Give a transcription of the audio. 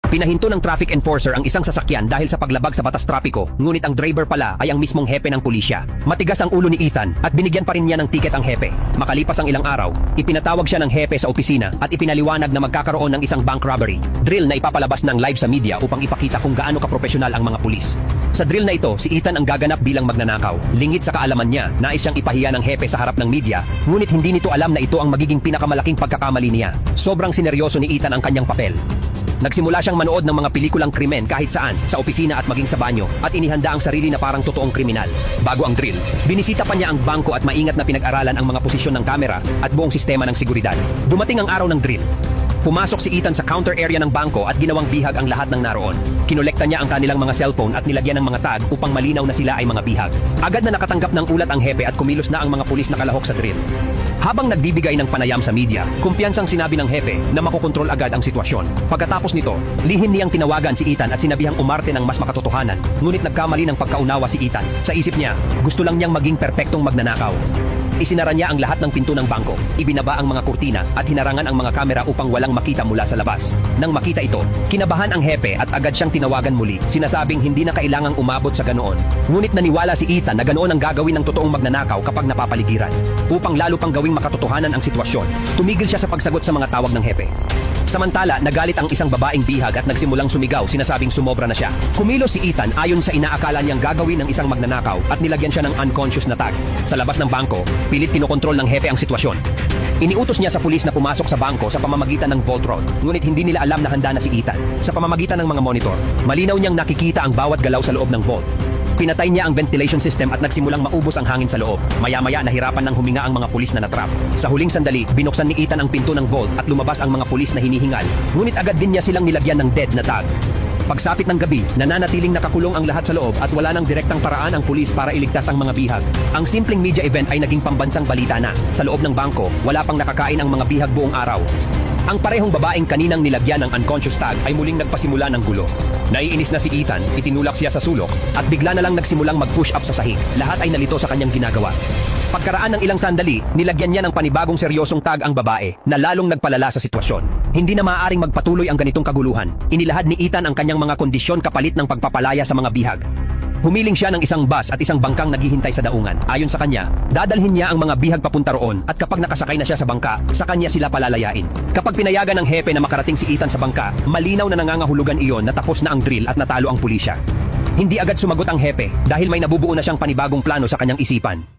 Pinahinto ng traffic enforcer ang isang sasakyan dahil sa paglabag sa batas trapiko, ngunit ang driver pala ay ang mismong hepe ng pulisya. Matigas ang ulo ni Ethan at binigyan pa rin niya ng tiket ang hepe. Makalipas ang ilang araw, ipinatawag siya ng hepe sa opisina at ipinaliwanag na magkakaroon ng isang bank robbery. Drill na ipapalabas ng live sa media upang ipakita kung gaano kapropesyonal ang mga pulis. Sa drill na ito, si Ethan ang gaganap bilang magnanakaw. Lingid sa kaalaman niya, nais siyang ipahiya ng hepe sa harap ng media, ngunit hindi nito alam na ito ang magiging pinakamalaking pagkakamali niya. Sobrang sineryoso ni Ethan ang kanyang papel. Nagsimula siyang manood ng mga pelikulang krimen kahit saan, sa opisina at maging sa banyo, at inihanda ang sarili na parang totoong kriminal. Bago ang drill, binisita pa niya ang bangko at maingat na pinag-aralan ang mga posisyon ng kamera at buong sistema ng seguridad. Dumating ang araw ng drill. Pumasok si Ethan sa counter area ng bangko at ginawang bihag ang lahat ng naroon. Kinolekta niya ang kanilang mga cellphone at nilagyan ng mga tag upang malinaw na sila ay mga bihag. Agad na nakatanggap ng ulat ang hepe at kumilos na ang mga pulis na kalahok sa drill. Habang nagbibigay ng panayam sa media, kumpiyansang sinabi ng hepe na makokontrol agad ang sitwasyon. Pagkatapos nito, lihim niyang tinawagan si Ethan at sinabihang umarte ng mas makatotohanan, ngunit nagkamali ng pagkaunawa si Ethan. Sa isip niya, gusto lang niyang maging perpektong magnanakaw. Isinara niya ang lahat ng pinto ng bangko, ibinaba ang mga kurtina at hinarangan ang mga kamera upang walang makita mula sa labas. Nang makita ito, kinabahan ang hepe at agad siyang tinawagan muli, sinasabing hindi na kailangang umabot sa ganoon. Ngunit naniwala si Ethan na ganoon ang gagawin ng totoong magnanakaw kapag napapaligiran. Upang lalo pang gawing makatotohanan ang sitwasyon, tumigil siya sa pagsagot sa mga tawag ng hepe. Samantala, nagalit ang isang babaeng bihag at nagsimulang sumigaw, sinasabing sumobra na siya. Kumilos si Ethan ayon sa inaakala niyang gagawin ng isang magnanakaw at nilagyan siya ng unconscious na tag. Sa labas ng bangko, pilit kinokontrol ng hepe ang sitwasyon. Iniutos niya sa pulis na pumasok sa bangko sa pamamagitan ng vault road, ngunit hindi nila alam na handa na si Ethan. Sa pamamagitan ng mga monitor, malinaw niyang nakikita ang bawat galaw sa loob ng vault. Pinatay niya ang ventilation system at nagsimulang maubos ang hangin sa loob. Maya-maya nahirapan ng huminga ang mga pulis na natrap. Sa huling sandali, binuksan ni Ethan ang pinto ng vault at lumabas ang mga pulis na hinihingal. Ngunit agad din niya silang nilagyan ng dead na tag. Pagsapit ng gabi, nananatiling nakakulong ang lahat sa loob at wala nang direktang paraan ang pulis para iligtas ang mga bihag. Ang simpleng media event ay naging pambansang balita na. Sa loob ng bangko, wala pang nakakain ang mga bihag buong araw. Ang parehong babaeng kaninang nilagyan ng unconscious tag ay muling nagpasimula ng gulo. Naiinis na si Ethan, itinulak siya sa sulok, at bigla na lang nagsimulang mag-push up sa sahig. Lahat ay nalito sa kanyang ginagawa. Pagkaraan ng ilang sandali, nilagyan niya ng panibagong seryosong tag ang babae, na lalong nagpalala sa sitwasyon. Hindi na maaaring magpatuloy ang ganitong kaguluhan. Inilahad ni Ethan ang kanyang mga kondisyon kapalit ng pagpapalaya sa mga bihag. Humiling siya ng isang bus at isang bangkang naghihintay sa daungan. Ayon sa kanya, dadalhin niya ang mga bihag papunta roon at kapag nakasakay na siya sa bangka, sa kanya sila palalayain. Kapag pinayagan ng hepe na makarating si Ethan sa bangka, malinaw na nangangahulugan iyon na tapos na ang drill at natalo ang pulisya. Hindi agad sumagot ang hepe dahil may nabubuo na siyang panibagong plano sa kanyang isipan.